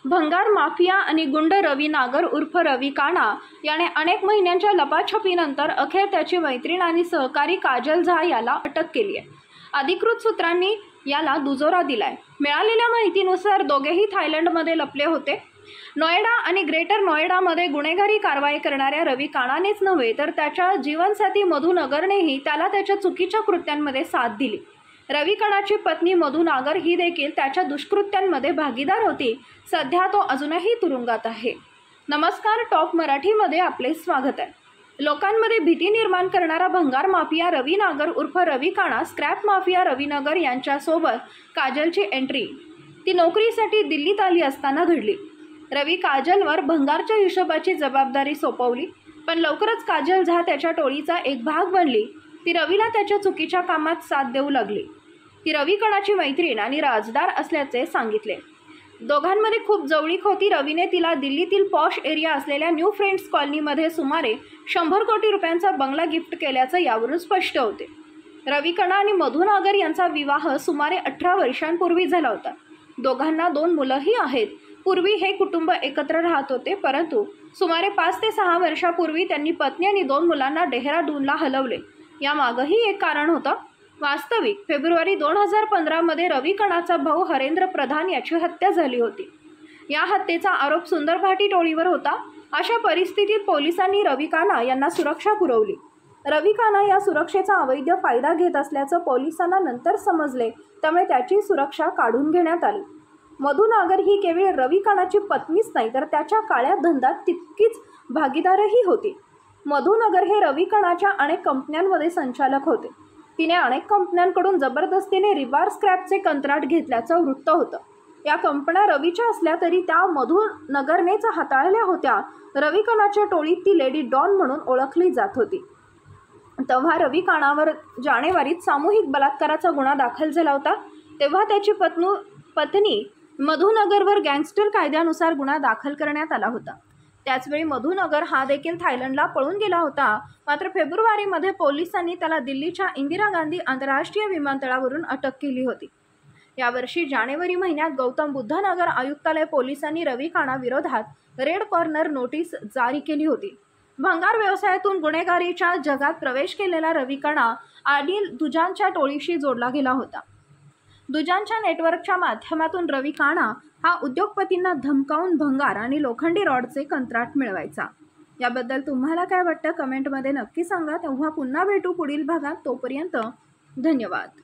भंगार माफिया आणि गुंड रवी नागर उर्फ रवी काणा याने अनेक महिन्यांच्या लपाछपीनंतर अखेर त्याची मैत्रीण आणि सहकारी काजल झा याला अटक केली आहे। अधिकृत सूत्रांनी याला दुजोरा दिलाय। मिळालेल्या माहितीनुसार दोघेही थायलंडमध्ये लपले होते। नोएडा आणि ग्रेटर नोएडामध्ये गुन्हेगारी कारवाई करणाऱ्या रवी काणानेच नव्हे तर त्याच्या जीवनसाथी मधु नगरनेही त्याला त्याच्या चुकीच्या कृत्यांमध्ये साथ दिली। रवी काणाची पत्नी मधु नागर ही देखील त्याच्या दुष्कृत्यांमध्ये भागीदार होती। सध्या तो अजूनही तुरुंगात आहे। नमस्कार, टॉप मराठीमध्ये आपले स्वागत आहे। लोकांमध्ये भीती निर्माण करणारा भंगार माफिया रवी नागर उर्फ रवी काणा, स्क्रॅप माफिया रवी नागर यांच्यासोबत काजलची एंट्री ती नोकरीसाठी दिल्लीत आली असताना घडली। रवी काजलवर भंगारच्या हिशोबाची जबाबदारी सोपवली, पण लवकरच काजल झा त्याच्या टोळीचा एक भाग बनली। ती रवीला त्याच्या चुकीच्या कामात साथ देऊ लागली। ती रवी काणाची मैत्रीण आणि राजदार असल्याचे सांगितले। दोघांमध्ये खूप जवळीक होती। रवीने तिला दिल्लीतील पॉश एरिया असलेल्या न्यू फ्रेंड्स कॉलनीमध्ये सुमारे 100 कोटी रुपयांचा बंगला गिफ्ट केल्याचं यावरून स्पष्ट होते। रवी काणा आणि मधु नागर यांचा विवाह सुमारे 18 वर्षांपूर्वी झाला होता। दोघांना 2 मुलंही आहेत। पूर्वी हे कुटुंब एकत्र राहत होते, परंतु सुमारे 5 ते 6 वर्षापूर्वी त्यांनी पत्नी आणि 2 मुलांना डेहराडूनला हलवले। यामागेही एक कारण होतं। वास्तविक फेब्रुवारी 2015 मध्ये रवी काणाचा भाऊ हरेंद्र प्रधान याची हत्या झाली होती। या हत्येचा आरोप सुंदर भाटी टोळीवर होता। अशा परिस्थितीत पोलिसांनी रवी काणा यांना सुरक्षा पुरवली। रवी काणा या सुरक्षेचा अवैध फायदा घेत असल्याचं पोलिसांना नंतर समजले, त्यामुळे त्याची सुरक्षा काढून घेण्यात आली। मधु नागर ही केवळ रवी काणाची पत्नीच नाही तर त्याच्या काळ्या धंद्यात तितकीच भागीदारही होती। मधु नागर हे रवी काणाच्या अनेक कंपन्यांमध्ये संचालक होते। तिने अनेक कंपन्यांकडून जबरदस्तीने रिबार स्क्रॅपचे कंत्राट घेतल्याचं वृत्त होतं। या कंपन्या रवीच्या असल्या तरी त्या मधु नगरनेच हाताळल्या होत्या। रवी काणाच्या टोळीत ती लेडी डॉन म्हणून ओळखली जात होती। तेव्हा रवी काणावर जानेवारीत सामूहिक बलात्काराचा गुन्हा दाखल झाला होता। तेव्हा त्याची पत्नी मधु नगरवर गँगस्टर कायद्यानुसार गुन्हा दाखल करण्यात आला होता। त्याचवेळी मधु नगर हा देखील थायलंडला पळून गेला होता। मात्र फेब्रुवारीमध्ये पोलिसांनी त्याला दिल्लीच्या इंदिरा गांधी आंतरराष्ट्रीय विमानतळावरून अटक केली होती। यावर्षी जानेवारी महिन्यात गौतम बुद्ध नगर आयुक्तालय पोलिसांनी रवी काणा विरोधात रेड कॉर्नर नोटीस जारी केली होती। भंगार व्यवसायातून गुन्हेगारीच्या जगात प्रवेश केलेला रवी काणा आणि दुजानच्या टोळीशी जोडला गेला होता। दुजानच्या नेटवर्कच्या माध्यमातून रवी काणा हा उद्योगपतींना धमकावून भंगार आणि लोखंडी रॉडचे कंत्राट मिळवायचा। याबद्दल तुम्हाला काय वाटतं कमेंटमध्ये नक्की सांगा। तेव्हा पुन्हा भेटू पुढील भागात। तोपर्यंत धन्यवाद।